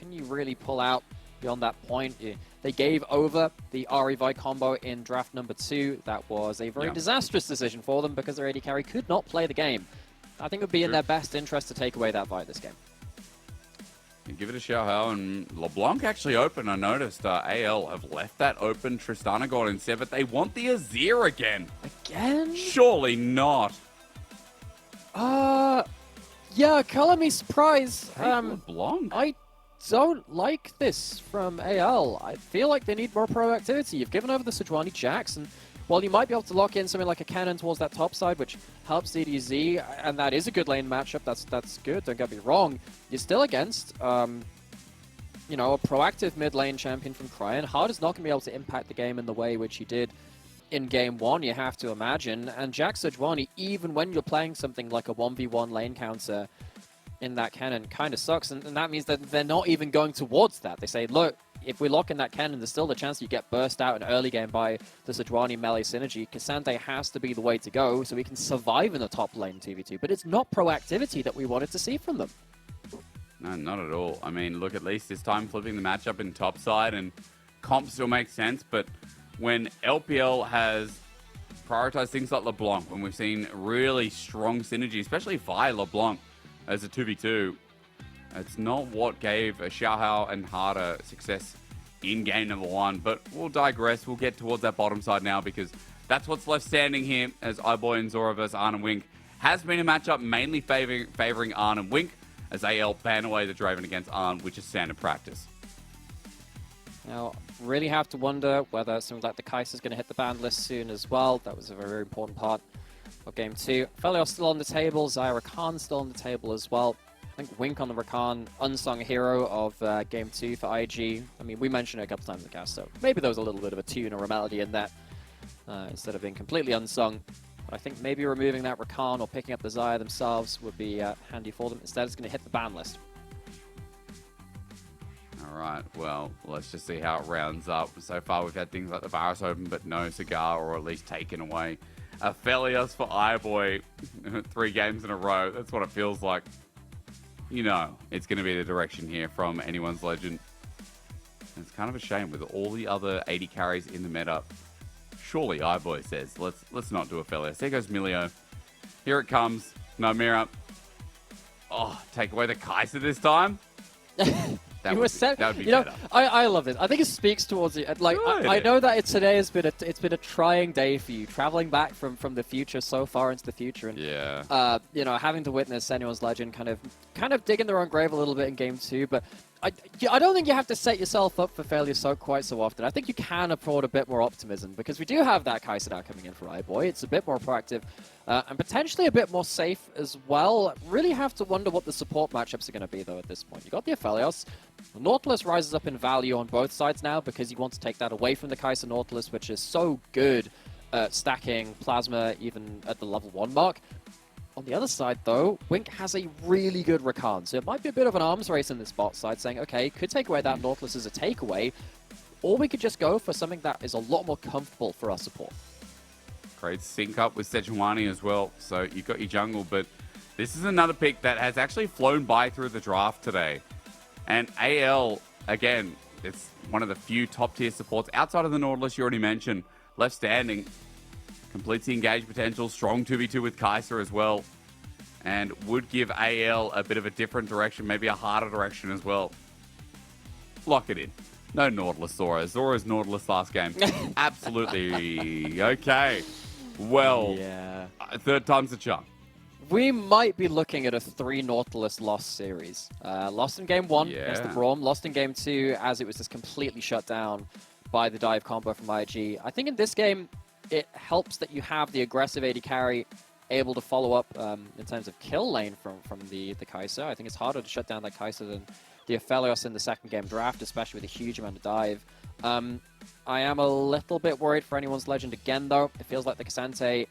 can you really pull out beyond that point? They gave over the Ahri Vi combo in draft number 2. That was a very disastrous decision for them because their AD carry could not play the game. I think it would be in their best interest to take away that Vi this game. You give it a Xiaohao, and LeBlanc actually open. I noticed AL have left that open. Tristana got instead, but they want the Azir again. Again? Surely not. Yeah, color me surprised. LeBlanc? I don't like this from AL. I feel like they need more proactivity. You've given over the Sejuani Jax, and while you might be able to lock in something like a cannon towards that top side, which helps DDZ, and that is a good lane matchup, that's good, don't get me wrong, you're still against, you know, a proactive mid lane champion from Cryin. Hard is not going to be able to impact the game in the way which he did in Game 1, you have to imagine. And Jax Sejuani, even when you're playing something like a 1v1 lane counter in that cannon, kind of sucks, and that means that they're not even going towards that. They say, look, if we lock in that cannon, there's still the chance you get burst out in early game by the Sejuani melee synergy. Cassandre has to be the way to go so we can survive in the top lane 2v2, but it's not proactivity that we wanted to see from them. No, not at all. I mean, look, at least this time flipping the matchup in top side, and comp still makes sense, but when LPL has prioritized things like LeBlanc, when we've seen really strong synergy, especially via LeBlanc as a 2v2, it's not what gave Xiaohao and Harder success in game number 1, but we'll digress. We'll get towards that bottom side now because that's what's left standing here as iBoy and Zorah versus Arn and Wink. Has been a matchup mainly favoring Arn and Wink as AL ban away the Draven against Arn, which is standard practice. Now, really have to wonder whether something like the Kai'Sa's going to hit the ban list soon as well. That was a very important part of Game 2. Felios still on the table, Zyra Rakan still on the table as well. I think Wink on the Rakan, unsung hero of Game 2 for IG. I mean, we mentioned it a couple times in the cast, so maybe there was a little bit of a tune or a melody in that instead of being completely unsung. But I think maybe removing that Rakan or picking up the Zyra themselves would be handy for them. Instead, it's going to hit the ban list. All right, well, let's just see how it rounds up. So far, we've had things like the Varus open, but no Cigar, or at least taken away. Felios for iBoy, 3 games in a row. That's what it feels like. You know, it's going to be the direction here from anyone's legend. And it's kind of a shame with all the other 80 carries in the meta. Surely iBoy says, let's not do a Felios. There goes Milio. Here it comes. Nymaera. Oh, take away the Kai'Sa this time. That would be better. I love this. I think it speaks towards it. Like I know that today has been a trying day for you, traveling back from the future so far into the future, and you know, having to witness anyone's legend kind of digging their own grave a little bit in Game 2. But I don't think you have to set yourself up for failure quite so often. I think you can afford a bit more optimism because we do have that Kai'Sa now coming in for iBoy. It's a bit more proactive and potentially a bit more safe as well. Really have to wonder what the support matchups are going to be though at this point. You got the Aphelios. Nautilus rises up in value on both sides now because you want to take that away from the Kai'Sa Nautilus, which is so good at stacking Plasma even at the level 1 mark. On the other side, though, Wink has a really good Rakan, so it might be a bit of an arms race in this bot side, saying, okay, could take away that Nautilus as a takeaway, or we could just go for something that is a lot more comfortable for our support. Great sync up with Sejuani as well, so you've got your jungle, but this is another pick that has actually flown by through the draft today. And AL, again, it's one of the few top-tier supports outside of the Nautilus you already mentioned, left standing. Completes the engage potential, strong 2v2 with Kai'Sa as well, and would give AL a bit of a different direction, maybe a harder direction as well. Lock it in. No Nautilus Zorah. Zorah's Nautilus last game. Absolutely. Okay. Well, yeah. Third time's the charm. We might be looking at a 3 Nautilus loss series. Lost in Game 1 against the Braum, lost in Game 2 as it was just completely shut down by the dive combo from IG. I think in this game, it helps that you have the aggressive AD carry able to follow up in terms of kill lane from the Kai'Sa. I think it's harder to shut down that Kai'Sa than the Aphelios in the second game draft, especially with a huge amount of dive. I am a little bit worried for anyone's legend again, though. It feels like the Cassandre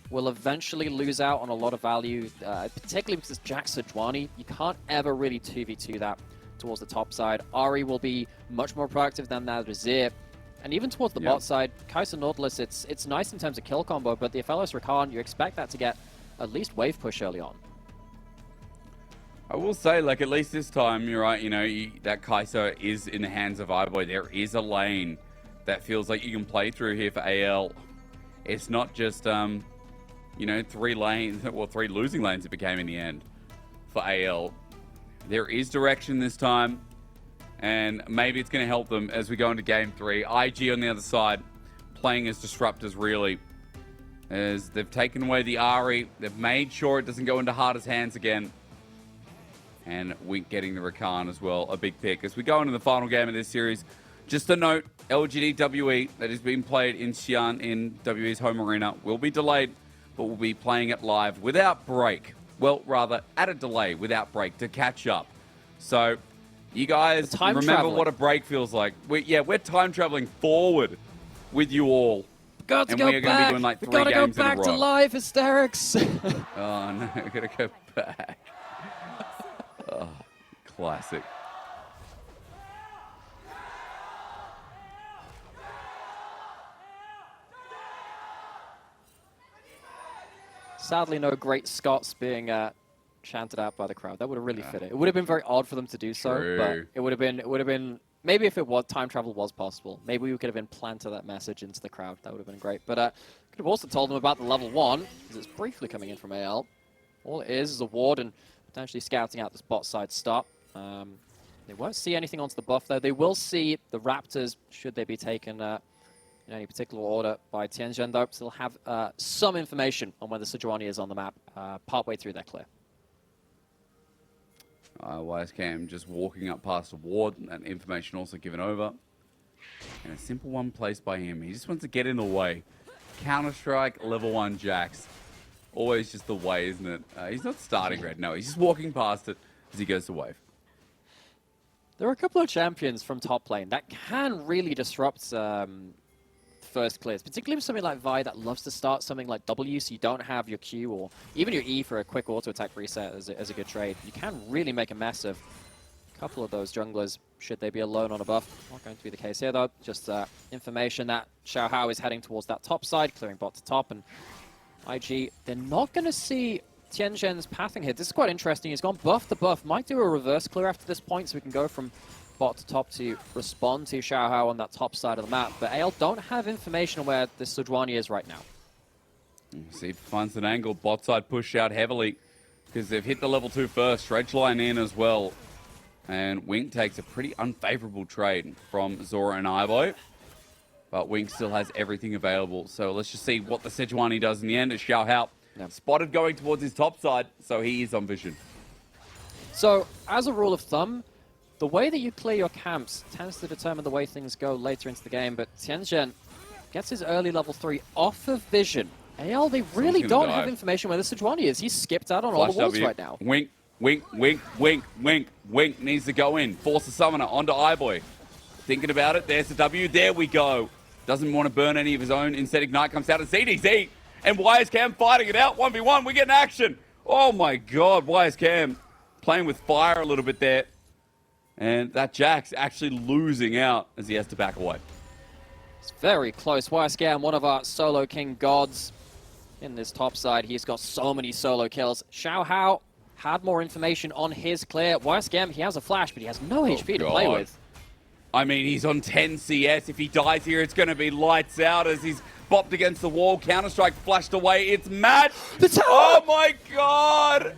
will eventually lose out on a lot of value, particularly because Jax Sejuani. You can't ever really 2v2 that towards the top side. Ahri will be much more proactive than that Azir. And even towards the bot side, Kai'Sa Nautilus, it's nice in terms of kill combo, but the Aphelios Rakan, you expect that to get at least wave push early on. I will say, like, at least this time, you're right, you know, that Kai'Sa is in the hands of iBoy. There is a lane that feels like you can play through here for AL. It's not just, you know, 3 lanes, well, 3 losing lanes it became in the end for AL. There is direction this time, and maybe it's going to help them as we go into Game 3. IG on the other side, playing as disruptors, really. As they've taken away the Ahri, they've made sure it doesn't go into Harder's hands again. And Wink getting the Rakan as well, a big pick. As we go into the final game of this series, just a note, LGD WE that is being played in Xi'an in WE's home arena will be delayed, but we'll be playing it live without break. Well, rather, at a delay without break to catch up. So, you guys remember what a break feels like. We're time traveling forward with you all. Got to and go we are going to be doing like 3 games in a row. Gotta go back to live Hysterics. Oh, no, I gotta go back. Oh, classic. Sadly, no great Scots being chanted out by the crowd. That would have really fit it. It would have been very odd for them to do so, but it would have been. Maybe if it was time travel was possible, maybe we could have implanted that message into the crowd. That would have been great. But could have also told them about the level 1, because it's briefly coming in from AL. All it is a ward and potentially scouting out this bot side stop. They won't see anything onto the buff, though. They will see the Raptors, should they be taken in any particular order by Tianzhen, though. So they'll have some information on where the Sejuani is on the map partway through their clear. YSKM just walking up past the ward, and information also given over. And a simple one placed by him. He just wants to get in the way. Counter-Strike, level 1 Jax. Always just the way, isn't it? He's not starting red, no. He's just walking past it as he goes to wave. There are a couple of champions from top lane that can really disrupt first clears, particularly with something like Vi that loves to start something like W, so you don't have your Q or even your E for a quick auto-attack reset as a good trade. You can really make a mess of a couple of those junglers, should they be alone on a buff. Not going to be the case here, though. Just information that Xiaohao is heading towards that top side, clearing bot to top, and IG, they're not going to see Tianzhen's pathing here. This is quite interesting. He's gone buff to buff. Might do a reverse clear after this point, so we can go from bot to top to respond to Xiaohao on that top side of the map. But AL don't have information on where this Sejuani is right now. See, finds an angle. Bot side push out heavily because they've hit the level 2 first. Dredge line in as well. And Wink takes a pretty unfavorable trade from Zorah and iBoy. But Wink still has everything available. So let's just see what the Sejuani does in the end. As Xiaohao spotted going towards his top side, so he is on vision. So, as a rule of thumb, the way that you clear your camps tends to determine the way things go later into the game, but Tianzhen gets his early level 3 off of vision. AL, they really don't have information where the Sejuani is. He's skipped out on all the walls right now. Wink, Wink, Wink, Wink, Wink, Wink needs to go in. Force the summoner onto iBoy. Thinking about it, there's the W, there we go. Doesn't want to burn any of his own. Instead, Ignite comes out of CDZ, and YSKM fighting it out. 1v1, we get an action. Oh my god, YSKM playing with fire a little bit there. And that Jax actually losing out as he has to back away. It's very close. YSKM, one of our solo king gods in this top side. He's got so many solo kills. Xiaohao had more information on his clear. YSKM, he has a flash, but he has no HP to play with. I mean, he's on 10 CS. If he dies here, it's going to be lights out as he's bopped against the wall. Counter-Strike flashed away. It's Matt. Oh my god!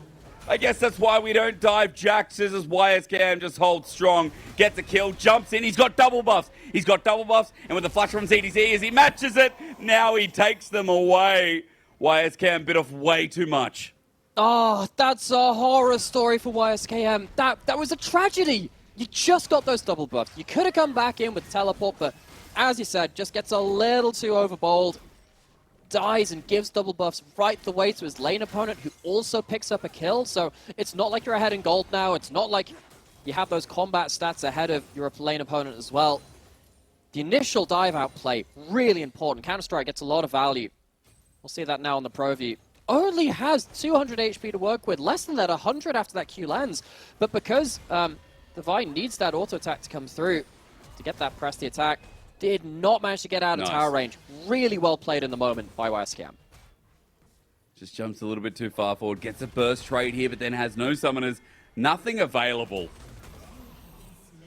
I guess that's why we don't dive Jaxes as YSKM just holds strong. Gets a kill, jumps in. He's got double buffs. He's got double buffs. And with the flash from CDC as he matches it, now he takes them away. YSKM bit off way too much. Oh, that's a horror story for YSKM. That was a tragedy. You just got those double buffs. You could have come back in with teleport, but as you said, just gets a little too overbold. Dies and gives double buffs right the way to his lane opponent, who also picks up a kill. So it's not like you're ahead in gold now. It's not like you have those combat stats ahead of your lane opponent as well. The initial dive out play, really important. Counter-Strike gets a lot of value. We'll see that now on the Pro View. Only has 200 HP to work with, less than that, 100 after that Q lands. But because the Vine needs that auto attack to come through to get that press the attack, did not manage to get out of tower range. Really well played in the moment by YSKM. Just jumps a little bit too far forward, gets a burst trade here, but then has no summoners Nothing available.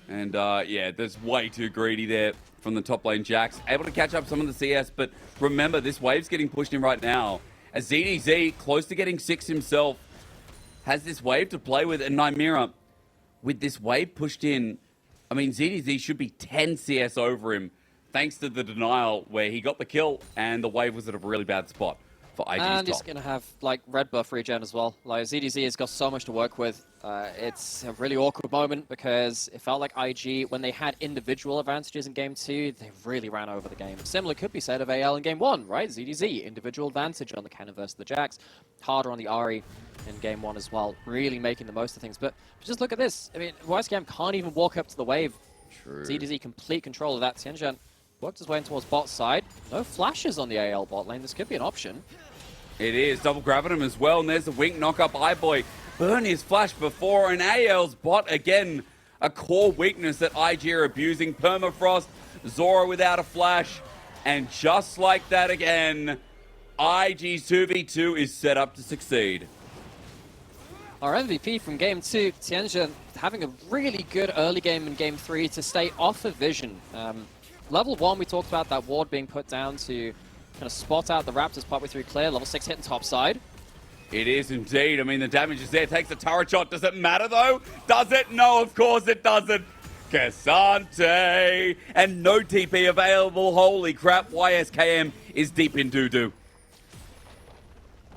And yeah, there's way too greedy there from the top lane Jax. Able to catch up some of the CS, but remember, this wave's getting pushed in right now. As ZDZ, close to getting 6 himself, has this wave to play with. And Nymaera, with this wave pushed in, I mean, ZDZ should be 10 CS over him, thanks to the denial where he got the kill and the wave was at a really bad spot for IG's and top. he's going to have, like, red buff regen as well. Like, ZDZ has got so much to work with. It's a really awkward moment because it felt like IG, when they had individual advantages in Game 2, they really ran over the game. Similar could be said of AL in Game 1, right? ZDZ, individual advantage on the Cannon versus the Jax. Harder on the Ahri in Game 1 as well, really making the most of things. But just look at this. I mean, YSKM can't even walk up to the wave. True. ZDZ, complete control of that. Tianzhen worked his way in towards bot side. No flashes on the AL bot lane. This could be an option. It is. Double grabbing him as well. And there's the wink knock up. iBoy burn his flash before. And AL's bot again. A core weakness that IG are abusing. Permafrost. Zorah without a flash. And just like that again, IG's 2v2 is set up to succeed. Our MVP from Game 2, Tianzhen, having a really good early game in Game 3 to stay off of vision. Level 1, we talked about that ward being put down to kind of spot out the Raptors partway through clear. Level 6 hitting top side. It is indeed. I mean, the damage is there. Takes the turret shot. Does it matter, though? Does it? No, of course it doesn't. Cassante. And no TP available. Holy crap. YSKM is deep in doo-doo.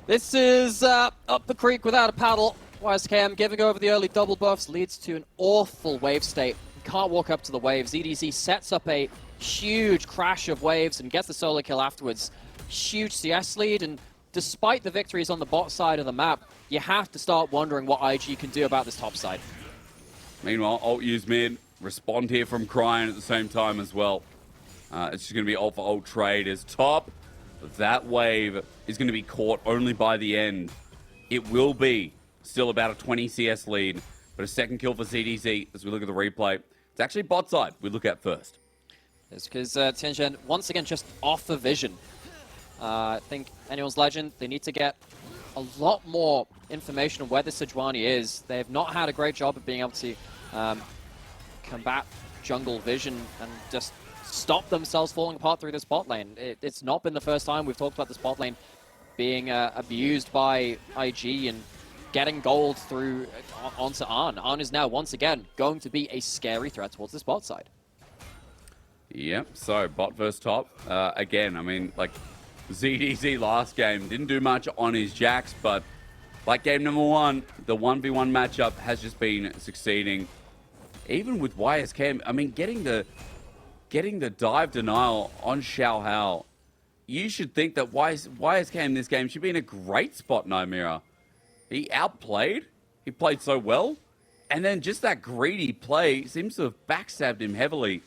This is up the creek without a paddle. YSKM giving over the early double buffs leads to an awful wave state. Can't walk up to the wave. ZDZ sets up a huge crash of waves and gets the solo kill afterwards. Huge CS lead, and despite the victories on the bot side of the map, you have to start wondering what IG can do about this top side. Meanwhile, ult use mid. Respond here from Cryin at the same time as well. It's just going to be ult for ult trade as top. That wave is going to be caught only by the end. It will be still about a 20 CS lead, but a second kill for ZDZ as we look at the replay. It's actually bot side we look at first. It's because Tianzhen, once again, just off the vision. I think Anyone's Legend, they need to get a lot more information on where the Sejuani is. They have not had a great job of being able to combat jungle vision and just stop themselves falling apart through this bot lane. It's not been the first time we've talked about this bot lane being abused by IG and getting gold through onto Arn. Arn is now, once again, going to be a scary threat towards this bot side. Yep, so bot versus top. Again, I mean, like, ZDZ last game didn't do much on his Jax, but like game number 1, the 1v1 matchup has just been succeeding. Even with YSKM, I mean, getting the dive denial on Xiaohao, you should think that YSKM in this game should be in a great spot, Nymaera. He outplayed, he played so well, and then just that greedy play seems to have backstabbed him heavily.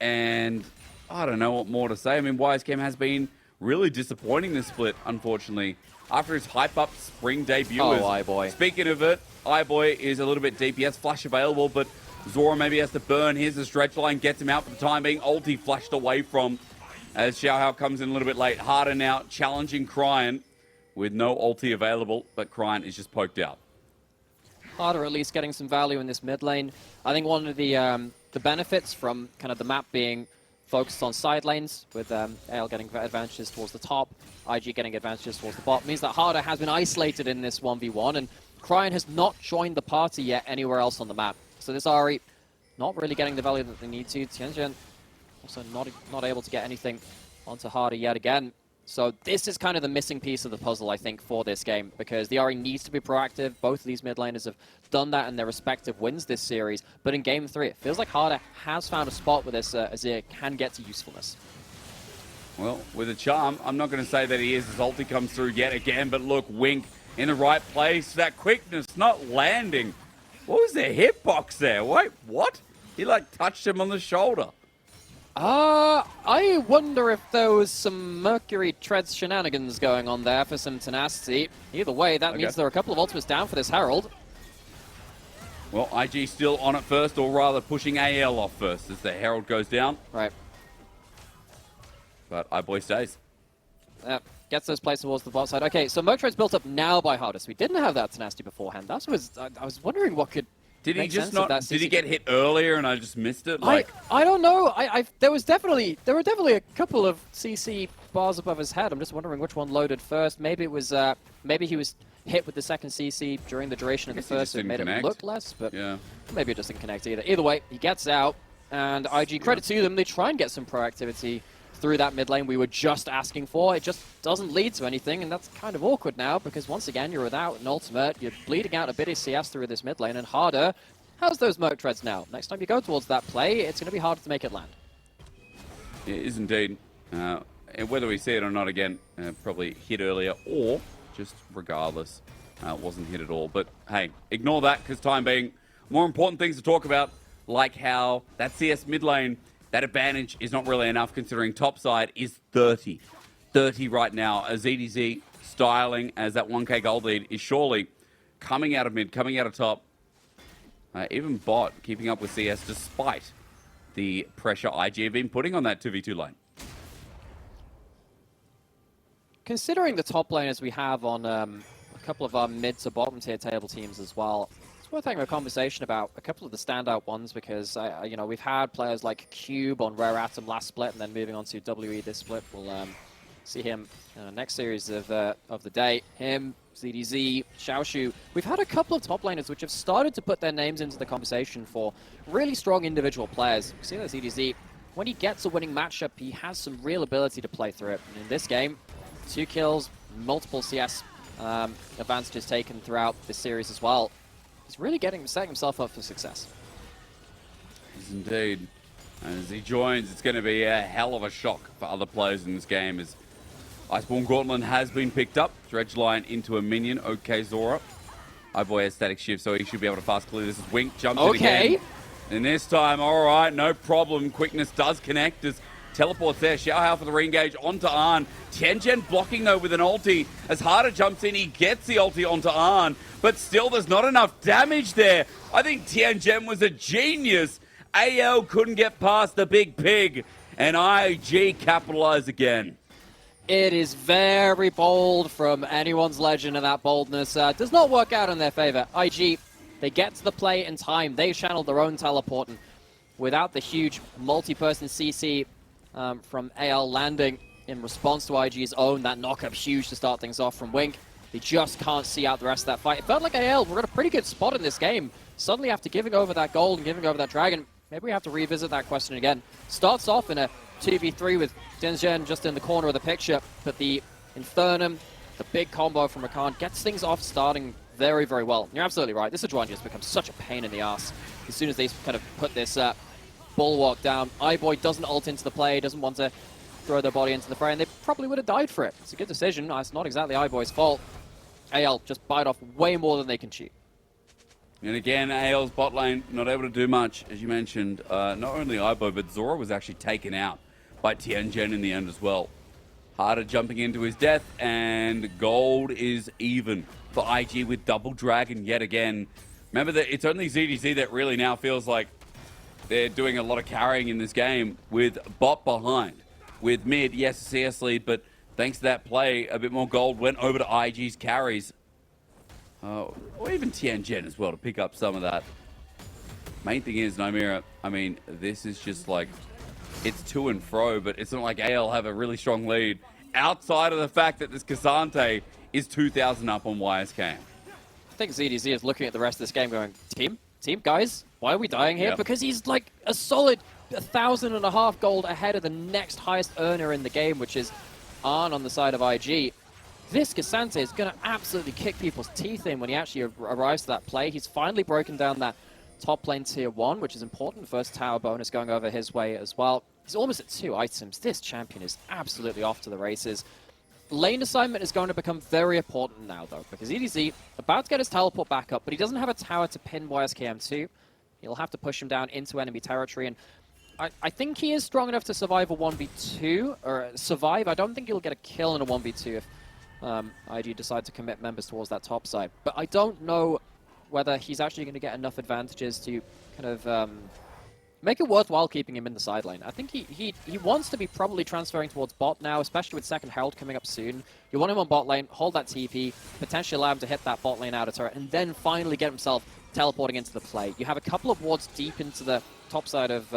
And I don't know what more to say. I mean, YSKM has been really disappointing this split, unfortunately. After his hype-up spring debut. Oh, iBoy. Speaking of it, iBoy is a little bit deep. He has flash available, but Zorah maybe has to burn. Here's the stretch line, gets him out for the time being. Ulti flashed away from as Xiaohao comes in a little bit late. Harder now, challenging Cryin with no ulti available, but Cryin is just poked out. Harder at least getting some value in this mid lane. I think one of the benefits from kind of the map being focused on side lanes, with AL getting advantages towards the top, IG getting advantages towards the bot, means that Harder has been isolated in this 1v1, and Cryin has not joined the party yet anywhere else on the map. So this Ahri not really getting the value that they need to. Tianzhen also not able to get anything onto Harder yet again. So this is kind of the missing piece of the puzzle, I think, for this game, because the Ahri needs to be proactive. Both of these mid laners have done that in their respective wins this series. But in Game 3, it feels like Harder has found a spot where this Azir can get to usefulness. Well, with a charm, I'm not going to say that he is as ulti comes through yet again, but look, Wink in the right place. That quickness not landing. What was the hitbox there? Wait, what? He, like, touched him on the shoulder. I wonder if there was some Mercury Treads shenanigans going on there for some tenacity. Either way, that means there are a couple of ultimates down for this Herald. Well, IG still on it first, or rather pushing AL off first as the Herald goes down. Right. But iBoy stays. Gets those plays towards the bot side. Okay, so Motred's built up now by Hardest. We didn't have that tenacity beforehand. I was wondering what could Did he make just sense of not? that Did he CC. get hit earlier and I just missed it? Like I don't know. There were definitely a couple of CC bars above his head. I'm just wondering which one loaded first. Maybe it was maybe he was hit with the second CC during the duration of the first, so it made it look less. But yeah, maybe it just didn't connect either. Either way, he gets out, and IG, credit to them, they try and get some proactivity through that mid lane we were just asking for. It just doesn't lead to anything, and that's kind of awkward now because once again you're without an ultimate, you're bleeding out a bit of CS through this mid lane, and Harder has those Merc Treads now. Next time you go towards that play, it's going to be harder to make it land. it is indeed. And whether we see it or not again, probably hit earlier or just regardless, wasn't hit at all. But hey, ignore that because time being, more important things to talk about, like how that CS mid lane, that advantage is not really enough considering top side is 30. 30 right now. As ZDZ styling as that 1k gold lead is surely coming out of mid, coming out of top. Even bot keeping up with CS despite the pressure IG have been putting on that 2v2 lane. Considering the top laners we have on a couple of our mid to bottom tier table teams as well, it's worth having a conversation about a couple of the standout ones because you know, we've had players like Cube on Rare Atom last split and then moving on to WE this split. We'll see him next series of the day. Him, ZDZ, Xiaohao. We've had a couple of top laners which have started to put their names into the conversation for really strong individual players. You see that ZDZ, when he gets a winning matchup, he has some real ability to play through it. And in this game, 2 kills, multiple CS advantages taken throughout this series as well. He's really setting himself up for success. Yes, indeed. And as he joins, it's going to be a hell of a shock for other players in this game as Iceborne Gauntlet has been picked up. Dredgeline into a minion. Okay, Zorah. Iboy has static shift, so he should be able to fast clear. This is Wink, jumps in again. And this time, all right, no problem. Quickness does connect as teleports there. Xiaohao for the re-engage onto Arn. Tianzhen blocking though with an ulti. As Harder jumps in, he gets the ulti onto Arn. But still, there's not enough damage there. I think Tianzhen was a genius. AL couldn't get past the big pig. And IG capitalized again. It is very bold from anyone's legend, and that boldness does not work out in their favor. IG, they get to the play in time. They channeled their own teleport, and without the huge multi-person CC from AL landing in response to IG's own, that knock-up huge to start things off from Wink. They just can't see out the rest of that fight. It felt like AL were at a pretty good spot in this game. Suddenly after giving over that gold and giving over that dragon, maybe we have to revisit that question again. Starts off in a 2v3 with Tianzhen just in the corner of the picture, but the Infernum, the big combo from Rakan, gets things off starting very, very well. And you're absolutely right. This Adjuan just becomes such a pain in the ass. As soon as they kind of put this bulwark down, iBoy doesn't ult into the play, doesn't want to throw their body into the fray, and they probably would have died for it. It's a good decision. It's not exactly iBoy's fault. AL just bite off way more than they can cheat. And again, AL's bot lane not able to do much, as you mentioned. Not only iBoy, but Zorah was actually taken out by Tianzhen in the end as well. Harder jumping into his death, and gold is even for IG with double dragon yet again. Remember that it's only ZDZ that really now feels like they're doing a lot of carrying in this game with bot behind. With mid, yes, CS lead, but thanks to that play, a bit more gold went over to IG's carries. Or even Tianzhen as well to pick up some of that. Main thing is, Nymaera, I mean, this is just like, it's to and fro, but it's not like AL have a really strong lead. Outside of the fact that this K'Sante is 2,000 up on YSK. I think ZDZ is looking at the rest of this game going, team, guys, why are we dying here? Yep. Because he's like a solid 1,500 gold ahead of the next highest earner in the game, which is Arn on the side of IG. This K'Sante is going to absolutely kick people's teeth in when he actually arrives to that play. He's finally broken down that top lane tier 1, which is important. First tower bonus going over his way as well. He's almost at 2 items. This champion is absolutely off to the races. Lane assignment is going to become very important now, though, because EDZ about to get his teleport back up, but he doesn't have a tower to pin YSKM2. He'll have to push him down into enemy territory, and I think he is strong enough to survive a 1v2, or survive. I don't think he'll get a kill in a 1v2 if IG decide to commit members towards that top side. But I don't know whether he's actually going to get enough advantages to kind of make it worthwhile keeping him in the side lane. I think he wants to be probably transferring towards bot now, especially with second Herald coming up soon. You want him on bot lane, hold that TP, potentially allow him to hit that bot lane outer turret, and then finally get himself teleporting into the play. You have a couple of wards deep into the top side of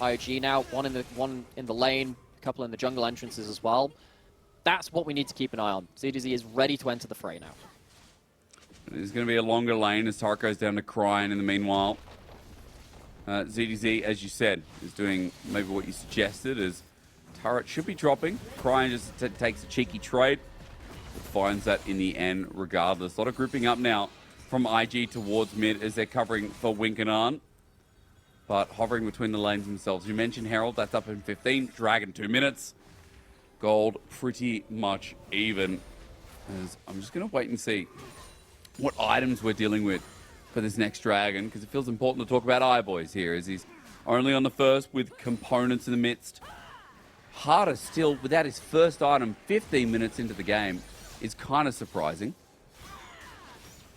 IG now, one in the lane, a couple in the jungle entrances as well. That's what we need to keep an eye on. ZDZ is ready to enter the fray now. There's going to be a longer lane as Tart goes down to Cryin in the meanwhile. ZDZ, as you said, is doing maybe what you suggested, as turret should be dropping. Cryin just takes a cheeky trade, but finds that in the end regardless. A lot of grouping up now from IG towards mid as they're covering for Winkanan, but hovering between the lanes themselves. You mentioned Herald, that's up in 15. Dragon 2 minutes. Gold pretty much even. As I'm just going to wait and see what items we're dealing with for this next Dragon, because it feels important to talk about iBoys here, as he's only on the first with components in the midst. Harder still, without his first item 15 minutes into the game, is kind of surprising.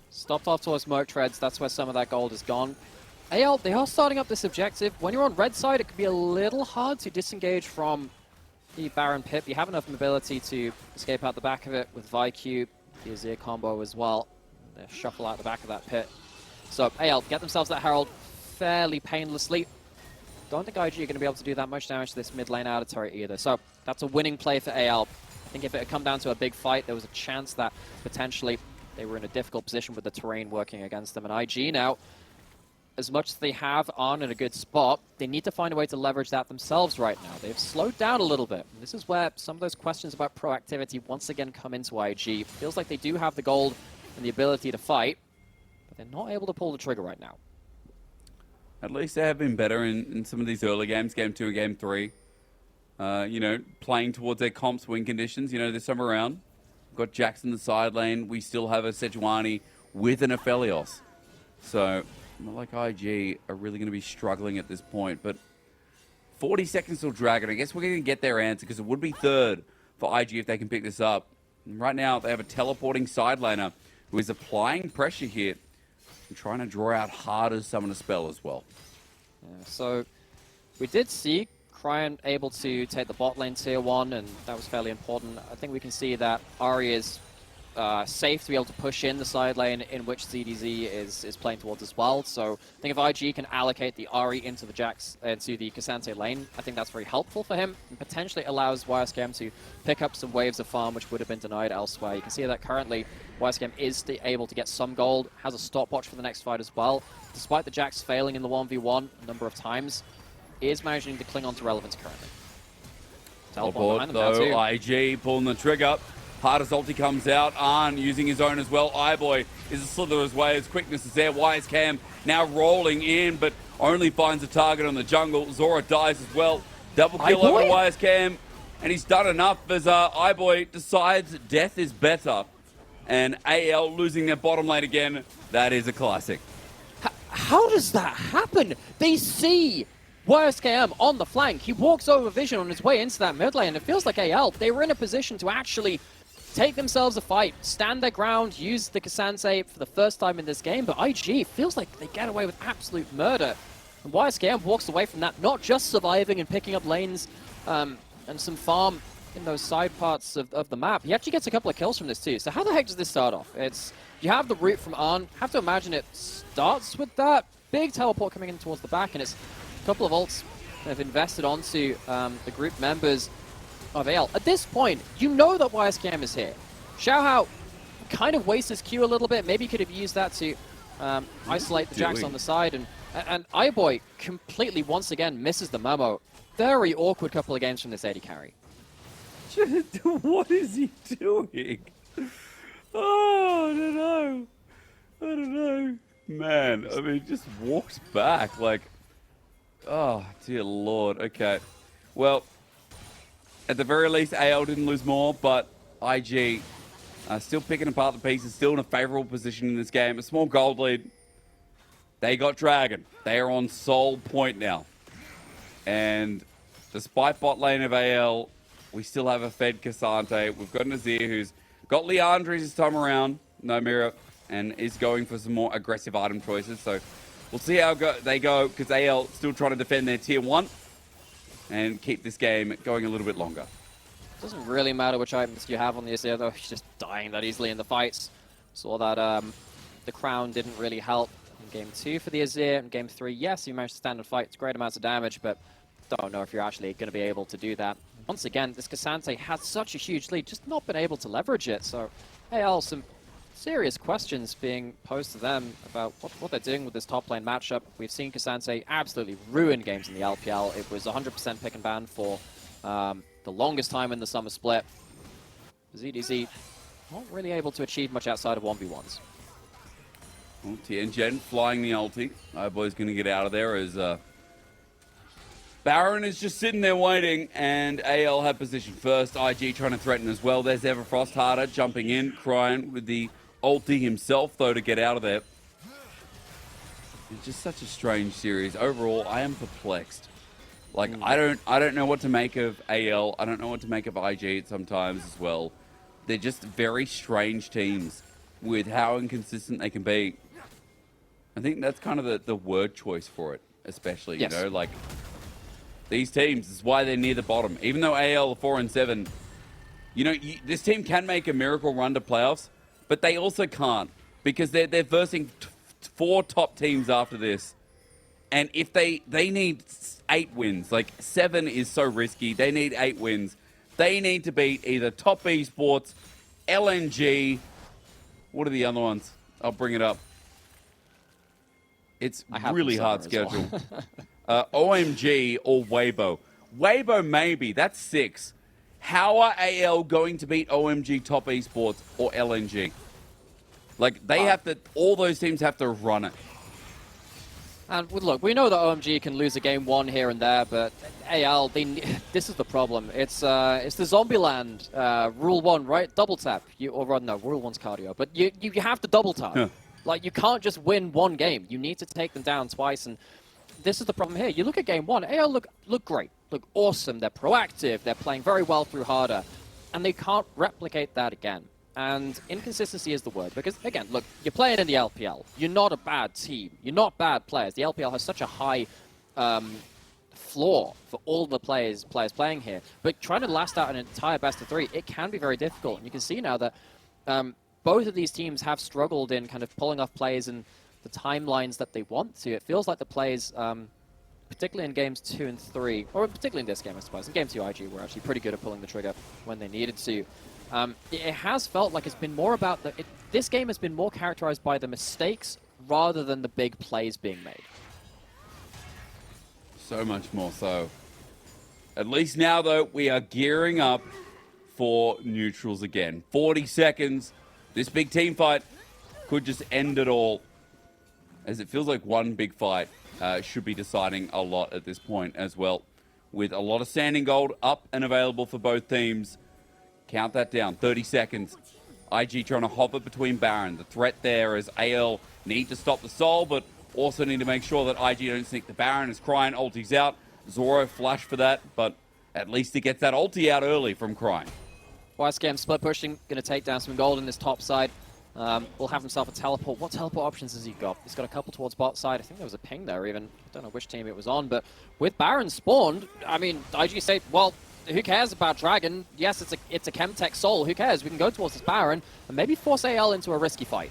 Stopped off towards Smoke Treads, that's where some of that gold is gone. AL, they are starting up this objective. When you're on red side, it can be a little hard to disengage from the Baron Pip. You have enough mobility to escape out the back of it with Vyq, the Azir combo as well. They shuffle out the back of that pit. So AL get themselves that Herald fairly painlessly. Don't think IG are going to be able to do that much damage to this mid lane outer turret either. So that's a winning play for AL. I think if it had come down to a big fight, there was a chance that potentially they were in a difficult position with the terrain working against them. And IG now, as much as they have on in a good spot, they need to find a way to leverage that themselves right now. They've slowed down a little bit. And this is where some of those questions about proactivity once again come into IG. Feels like they do have the gold and the ability to fight, but they're not able to pull the trigger right now. At least they have been better in some of these early games, Game 2 and Game 3. You know, playing towards their comps win conditions, you know, this time around. We've got Jax in the side lane. We still have a Sejuani with an Aphelios. So, not like IG are really going to be struggling at this point. But 40 seconds till Dragon. I guess we're going to get their answer, because it would be third for IG if they can pick this up. And right now, they have a teleporting side laner who is applying pressure here and trying to draw out Harder's summon a spell as well. Yeah, so we did see Cryin able to take the bot lane tier 1, and that was fairly important. I think we can see that Ahri is safe to be able to push in the side lane in which ZDZ is playing towards as well. So I think if IG can allocate the Ahri into the Jax, into the K'Sante lane, I think that's very helpful for him, and potentially allows YSKM to pick up some waves of farm which would have been denied elsewhere. You can see that currently YSKM is able to get some gold, has a stopwatch for the next fight as well. Despite the Jax failing in the 1v1 a number of times, is managing to cling on to relevance currently. Teleport though, IG pulling the trigger. Harder's ulti comes out. Arn using his own as well. iBoy is a slither his way. His quickness is there. YSKM now rolling in, but only finds a target on the jungle. Zorah dies as well. Double kill over YSKM, and he's done enough as iBoy decides death is better. And AL losing their bottom lane again. That is a classic. How does that happen? They see YSKM on the flank. He walks over vision on his way into that mid lane. It feels like AL, they were in a position to actually take themselves a fight, stand their ground, use the K'Sante for the first time in this game, but IG feels like they get away with absolute murder. And YSKM walks away from that, not just surviving and picking up lanes and some farm in those side parts of the map. He actually gets a couple of kills from this too. So how the heck does this start off? You have the root from Arn. Have to imagine it starts with that big teleport coming in towards the back, and it's a couple of ults that have invested onto the group members of AL. At this point, you know that YSKM is here. Xiaohao kind of wastes his Q a little bit. Maybe he could have used that to isolate the Jax on the side. And iBoy completely, once again, misses the memo. Very awkward couple of games from this AD carry. What is he doing? Oh, I don't know. I don't know. Man, I mean, just walked back like... Oh, dear Lord. Okay. Well, at the very least, AL didn't lose more, but IG still picking apart the pieces, still in a favorable position in this game. A small gold lead. They got Dragon. They are on sole point now. And despite bot lane of AL, we still have a fed K'Sante. We've got an Azir who's got Leandres this time around, Nymaera, and is going for some more aggressive item choices. So We'll see how they go, because AL still trying to defend their tier 1 and keep this game going a little bit longer. Doesn't really matter which items you have on the Azir, though. He's just dying that easily in the fights. Saw that the crown didn't really help in Game 2 for the Azir. In Game 3, yes, he managed to stand and fight great amounts of damage, but don't know if you're actually going to be able to do that. Once again, this K'Sante had such a huge lead, just not been able to leverage it. So, AL, some serious questions being posed to them about what they're doing with this top lane matchup. We've seen K'Sante absolutely ruin games in the LPL. It was 100% pick and ban for the longest time in the summer split. ZDZ not really able to achieve much outside of 1v1s. Well, Tianzhen flying the ulti. Boy's going to get out of there as Baron is just sitting there waiting, and AL have position first. IG trying to threaten as well. There's Everfrost harder jumping in, Cryin with the ulti himself, though, to get out of there. It's just such a strange series. Overall, I am perplexed. Like, I don't know what to make of AL. I don't know what to make of IG sometimes as well. They're just very strange teams with how inconsistent they can be. I think that's kind of the word choice for it, especially, yes. You know, like, these teams is why they're near the bottom. Even though AL are 4-7, you know, this team can make a miracle run to playoffs, but they also can't, because they're versing 4 top teams after this. And if they need 8 wins, like 7 is so risky, they need 8 wins. They need to beat either Top Esports, LNG, what are the other ones? I'll bring it up. It's really hard schedule. Well. OMG or Weibo. Weibo maybe, that's 6. How are AL going to beat OMG, Top Esports, or LNG? Like, they have to, all those teams have to run it. And look, we know that OMG can lose a game 1 here and there, but AL, this is the problem. It's the Zombieland rule 1, right? Double tap. Rule 1's cardio. But you have to double tap. Huh. Like, you can't just win 1 game. You need to take them down twice, and this is the problem here. You look at game 1, AL look great, look awesome. They're proactive. They're playing very well through harder, and they can't replicate that again. And inconsistency is the word, because, again, look, you're playing in the LPL. You're not a bad team. You're not bad players. The LPL has such a high floor for all the players playing here. But trying to last out an entire best of 3, it can be very difficult. And you can see now that both of these teams have struggled in kind of pulling off plays in the timelines that they want to. It feels like the plays, particularly in games 2 and 3, or particularly in this game, I suppose. In game 2, IG were actually pretty good at pulling the trigger when they needed to. It has felt like it's been more about this game has been more characterized by the mistakes rather than the big plays being made. So much more so. At least now, though, we are gearing up for neutrals again. 40 seconds. This big team fight could just end it all, as it feels like one big fight should be deciding a lot at this point as well. With a lot of standing gold up and available for both teams. Count that down, 30 seconds. IG trying to hover between Baron. The threat there is AL need to stop the Soul, but also need to make sure that IG don't sneak the Baron as Cryin ulti's out. Zorah flash for that, but at least he gets that ulti out early from Cryin. YSKM split pushing, going to take down some gold in this top side. Will have himself a teleport. What teleport options has he got? He's got a couple towards bot side. I think there was a ping there even. I don't know which team it was on, but with Baron spawned, I mean, IG say, well, who cares about Dragon? Yes, it's a Chemtech Soul. Who cares? We can go towards this Baron and maybe force AL into a risky fight.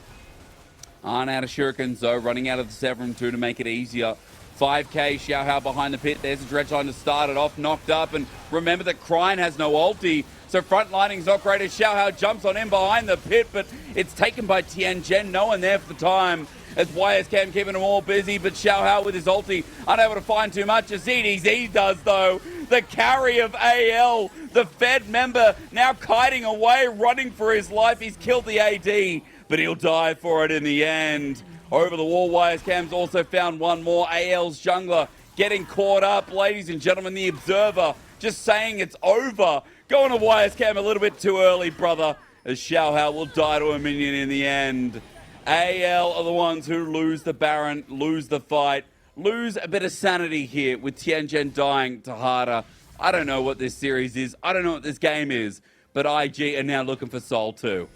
Arn out of shurikens, though, running out of the Severum too to make it easier. 5k, Xiaohao behind the pit. There's a dredge line to start it off, knocked up. And remember that Cryin has no ulti, so front lining's not great as Xiaohao jumps on in behind the pit, but it's taken by Tianzhen. No one there for the time as YSKM keeping them all busy, but Xiaohao with his ulti unable to find too much as ZDZ does, though. The carry of AL, the Fed member now kiting away, running for his life. He's killed the AD, but he'll die for it in the end. Over the wall, YSKM's also found one more. AL's jungler getting caught up. Ladies and gentlemen, the Observer just saying it's over. Going to YSKM a little bit too early, brother, as Xiaohao will die to a minion in the end. AL are the ones who lose the Baron, lose the fight, lose a bit of sanity here with Tianzhen dying to harder. I don't know what this series is. I don't know what this game is. But IG are now looking for Soul too.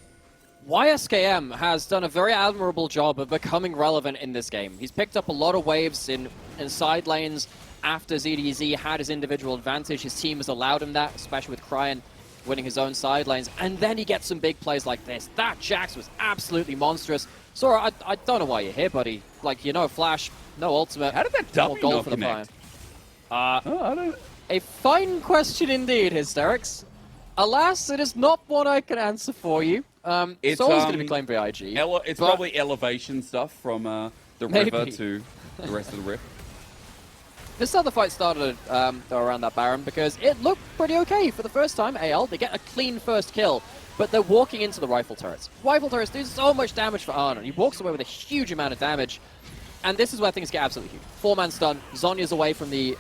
YSKM has done a very admirable job of becoming relevant in this game. He's picked up a lot of waves in side lanes after ZDZ had his individual advantage. His team has allowed him that, especially with Cryin winning his own side lanes. And then he gets some big plays like this. That Jax was absolutely monstrous. Zorah, I don't know why you're here, buddy. Like, you know, Flash, no ultimate. How did that W not connect? A fine question indeed, Hysterics. Alas, it is not one I can answer for you. It's always going to be claimed by IG. It's probably elevation stuff from the river to the rest of the rift. This is how the fight started around that Baron, because it looked pretty okay for the first time. AL, they get a clean first kill, but they're walking into the rifle turrets. Rifle turrets do so much damage for Arnon. He walks away with a huge amount of damage, and this is where things get absolutely huge. 4-man stun, Zhonya's away from the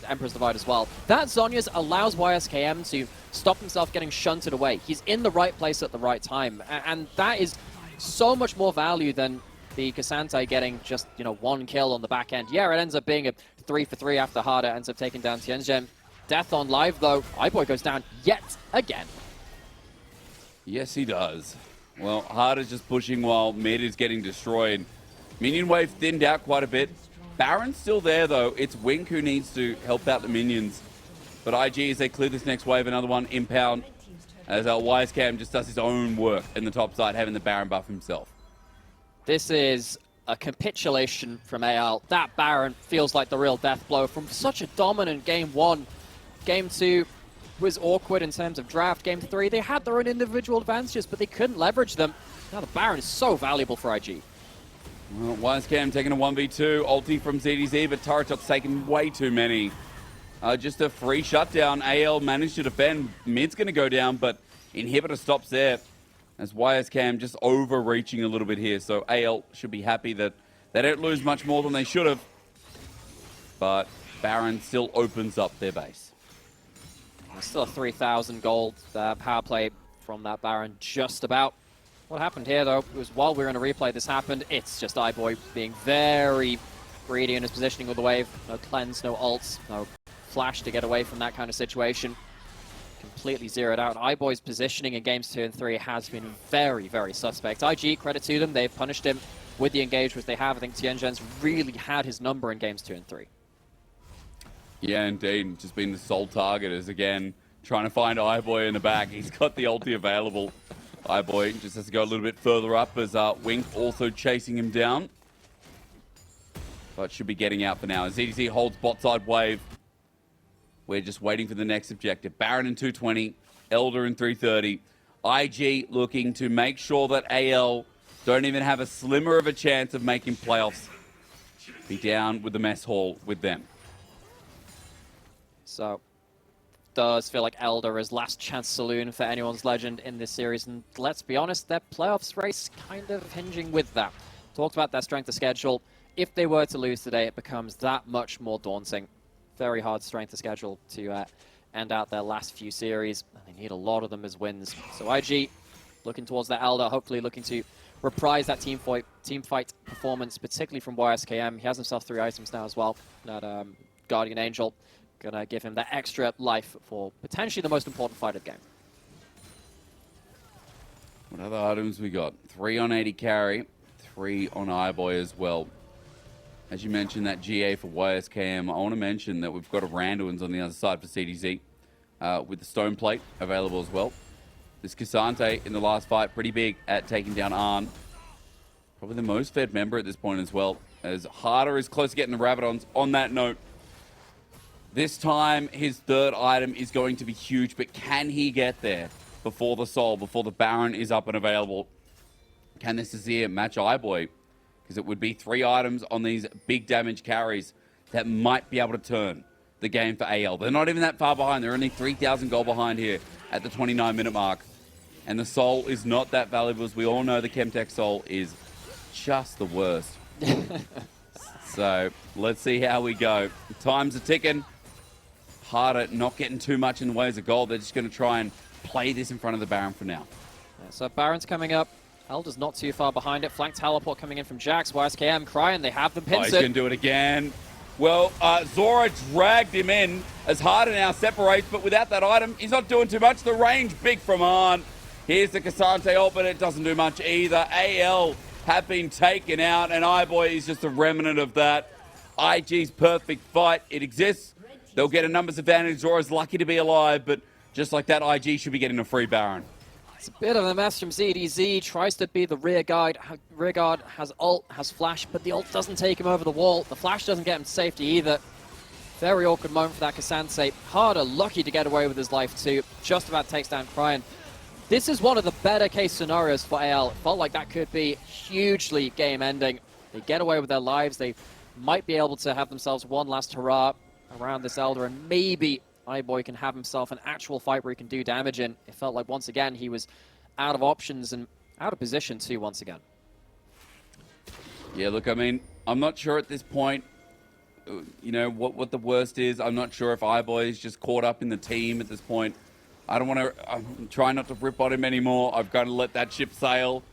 Emperor's Divide as well. That Zhonya's allows YSKM to stop himself getting shunted away. He's in the right place at the right time, and that is so much more value than the K'Sante getting just, you know, one kill on the back end. Yeah, it ends up being a 3-for-3 after Harder ends up taking down Tianzhen. Death on live, though. iBoy goes down yet again. Yes, he does. Well, Harder's just pushing while mid is getting destroyed. Minion wave thinned out quite a bit. Baron's still there, though. It's Wink who needs to help out the minions. But IG, as they clear this next wave, another one impound, as our YSKM just does his own work in the top side, having the Baron buff himself. This is a capitulation from AL. That Baron feels like the real death blow from such a dominant Game 1. Game 2 was awkward in terms of draft. Game 3, they had their own individual advantages, but they couldn't leverage them. Now the Baron is so valuable for IG. Well, YSKM taking a 1v2. Ulti from ZDZ, but Turret's taking way too many. Just a free shutdown. AL managed to defend. Mid's going to go down, but Inhibitor stops there. As YSKM just overreaching a little bit here. So AL should be happy that they don't lose much more than they should have. But Baron still opens up their base. Still a 3,000 gold power play from that Baron, just about. What happened here, though, was while we were in a replay, this happened. It's just iBoy being very greedy in his positioning with the wave. No cleanse, no ults, no flash to get away from that kind of situation. Completely zeroed out. iBoy's positioning in games 2 and 3 has been very, very suspect. IG, credit to them, they've punished him with the engagements they have. I think Tianzhen's really had his number in games 2 and 3. Yeah, indeed. Just been the sole target as, again, trying to find iBoy in the back. He's got the ulti available. iBoy just has to go a little bit further up as Wink also chasing him down. But should be getting out for now. As ZDZ holds bot side wave. We're just waiting for the next objective. Baron in 220, Elder in 330. IG looking to make sure that AL don't even have a slimmer of a chance of making playoffs. Be down with the mess hall with them. So, does feel like Elder is last chance saloon for anyone's legend in this series. And let's be honest, their playoffs race kind of hinging with that. Talked about their strength of schedule. If they were to lose today, it becomes that much more daunting. Very hard strength of schedule to end out their last few series. And they need a lot of them as wins. So IG looking towards that Elder, hopefully looking to reprise that team fight performance, particularly from YSKM. He has himself 3 items now as well. That Guardian Angel. Gonna give him that extra life for potentially the most important fight of the game. What other items we got? 3 on 80 carry, 3 on iBoy as well. As you mentioned, that GA for YSKM, I want to mention that we've got a Randuin's on the other side for CDZ with the Stone Plate available as well. This K'Sante in the last fight, pretty big at taking down Arn. Probably the most fed member at this point as well, as Harder is close to getting the Rabadons. On that note, this time his 3rd item is going to be huge, but can he get there before the Soul, before the Baron is up and available? Can this Azir match iBoy? Because it would be 3 items on these big damage carries that might be able to turn the game for AL. They're not even that far behind. They're only 3,000 gold behind here at the 29-minute mark. And the Soul is not that valuable. As we all know, the Chemtech Soul is just the worst. So let's see how we go. Times are ticking. Harder not getting too much in the ways of gold. They're just going to try and play this in front of the Baron for now. Yeah, so Baron's coming up. Elder's not too far behind it. Flank teleport coming in from Jax. YSKM, Cryin, they have them pinned. He's going to do it again. Well, Zorah dragged him in as Harder now separates, but without that item, he's not doing too much. The range big from Arn. Here's the Cassante ult, but it doesn't do much either. AL have been taken out, and iBoy is just a remnant of that. IG's perfect fight. It exists. They'll get a numbers advantage. Zorah's lucky to be alive, but just like that, IG should be getting a free Baron. It's a bit of a mess from ZDZ. Tries to be the rear guard. Rear guard has ult, has flash, but the ult doesn't take him over the wall. The flash doesn't get him to safety either. Very awkward moment for that Cassante. Harder, lucky to get away with his life too. Just about takes down Cryin. This is one of the better case scenarios for AL. It felt like that could be hugely game-ending. They get away with their lives. They might be able to have themselves one last hurrah around this Elder, and maybe iBoy can have himself an actual fight where he can do damage in. It felt like once again he was out of options and out of position too once again. Yeah, look, I mean, I'm not sure at this point, you know, what the worst is. I'm not sure if iBoy is just caught up in the team at this point. I don't want to, I'm trying not to rip on him anymore. I've got to let that ship sail.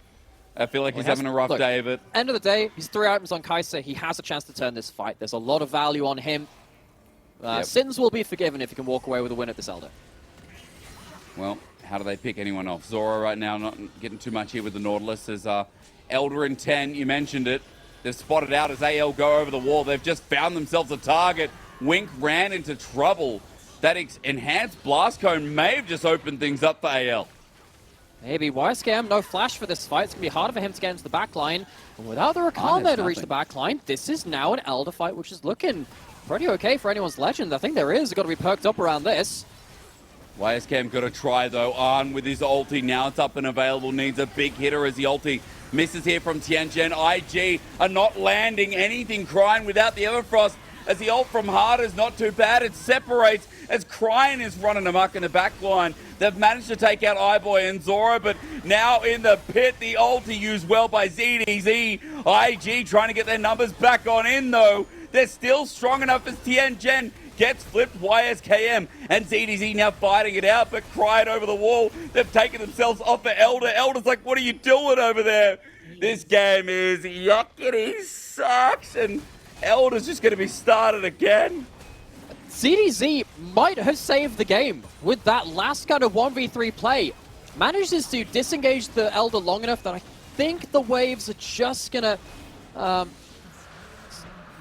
I feel like he's having a rough day of it. End of the day, he's 3 items on Kai'Sa. He has a chance to turn this fight. There's a lot of value on him. Sins will be forgiven if he can walk away with a win at this Elder. Well, how do they pick anyone off? Zorah right now not getting too much here with the Nautilus. As Elder in 10, you mentioned it. They've spotted out as AL go over the wall. They've just found themselves a target. Wink ran into trouble. That enhanced blast cone may have just opened things up for AL. Maybe YSKM, no flash for this fight. It's going to be harder for him to get into the backline. And without the Rakan there to reach the backline, this is now an Elder fight, which is looking pretty okay for anyone's legend. I think there is. Got to be perked up around this. YSKM got to try, though. Arn with his ulti. Now it's up and available. Needs a big hitter as the ulti misses here from Tianzhen. IG are not landing anything. Cryin without the Everfrost. As the ult from Hard is not too bad. It separates as Cryin is running amok in the backline. They've managed to take out iBoy and Zorah, but now in the pit, the ulti used well by ZDZ. IG trying to get their numbers back on in, though. They're still strong enough as Tianzhen gets flipped. YSKM and ZDZ now fighting it out, but Cryin over the wall. They've taken themselves off the Elder. Elder's like, what are you doing over there? This game is yuckity sucks, and Elder's just going to be started again. ZDZ might have saved the game with that last kind of 1v3 play. Manages to disengage the Elder long enough that I think the waves are just going to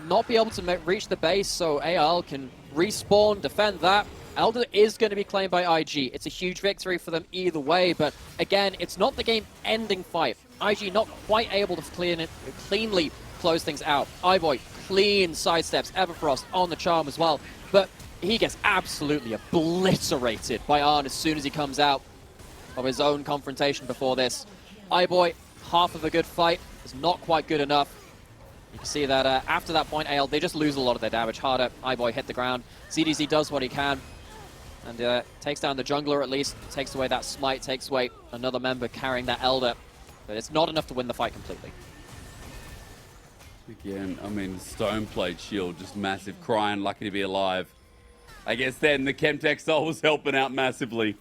not be able to reach the base, so AL can respawn, defend that. Elder is going to be claimed by IG. It's a huge victory for them either way, but again, it's not the game-ending fight. IG not quite able to cleanly close things out. iBoy clean sidesteps, Everfrost on the charm as well, but he gets absolutely obliterated by Arn as soon as he comes out of his own confrontation before this. iBoy, half of a good fight, is not quite good enough. You can see that after that point, AL, they just lose a lot of their damage. Harder, iBoy hit the ground. ZDZ does what he can and takes down the jungler at least, takes away that smite, takes away another member carrying that Elder, but it's not enough to win the fight completely. Again, I mean, Stoneplate shield, just massive. Cryin, lucky to be alive. I guess then the Chemtech Soul was helping out massively.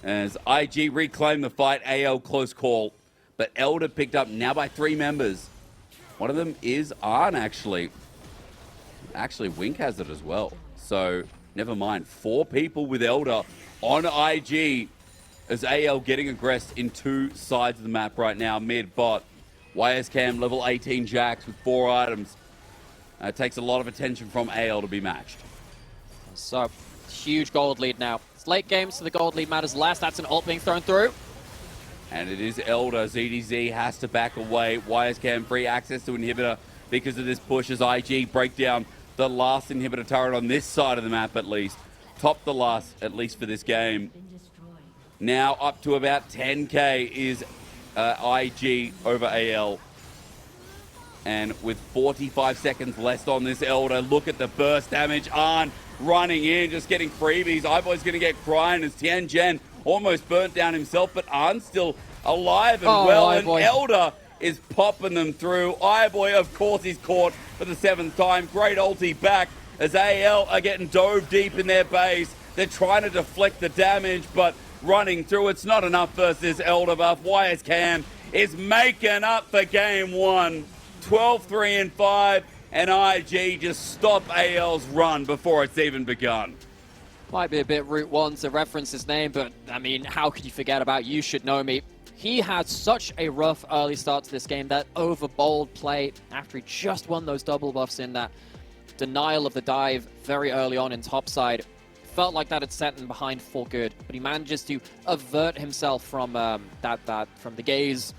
As IG reclaimed the fight, AL close call. But Elder picked up now by 3 members. One of them is Arn, actually. Actually, Wink has it as well. So, never mind. 4 people with Elder on IG as AL getting aggressed in 2 sides of the map right now, mid-bot. YSKM level 18 Jax with 4 items. It takes a lot of attention from AL to be matched. So, huge gold lead now. It's late game, so the gold lead matters less. That's an ult being thrown through. And it is Elder. ZDZ has to back away. YSKM free access to inhibitor because of this push as IG break down the last inhibitor turret on this side of the map at least. Top the last, at least for this game. Now up to about 10k is IG over AL. And with 45 seconds left on this Elder, look at the burst damage. Arn running in, just getting freebies. iBoy's going to get Cryin as Tianzhen almost burnt down himself, but Arn's still alive and well. And Elder is popping them through. iBoy, of course, he's caught for the 7th time. Great ulti back as AL are getting dove deep in their base. They're trying to deflect the damage, but running through, it's not enough versus Elder buff. YSKM is making up for game 1. 12-3-5, and IG just stop AL's run before it's even begun. Might be a bit Route 1 to reference his name, but I mean, how could you forget about You Should Know Me? He had such a rough early start to this game, that over-bold play after he just won those double buffs in that denial of the dive very early on in topside. Felt like that had set him behind for good, but he manages to avert himself from from the gaze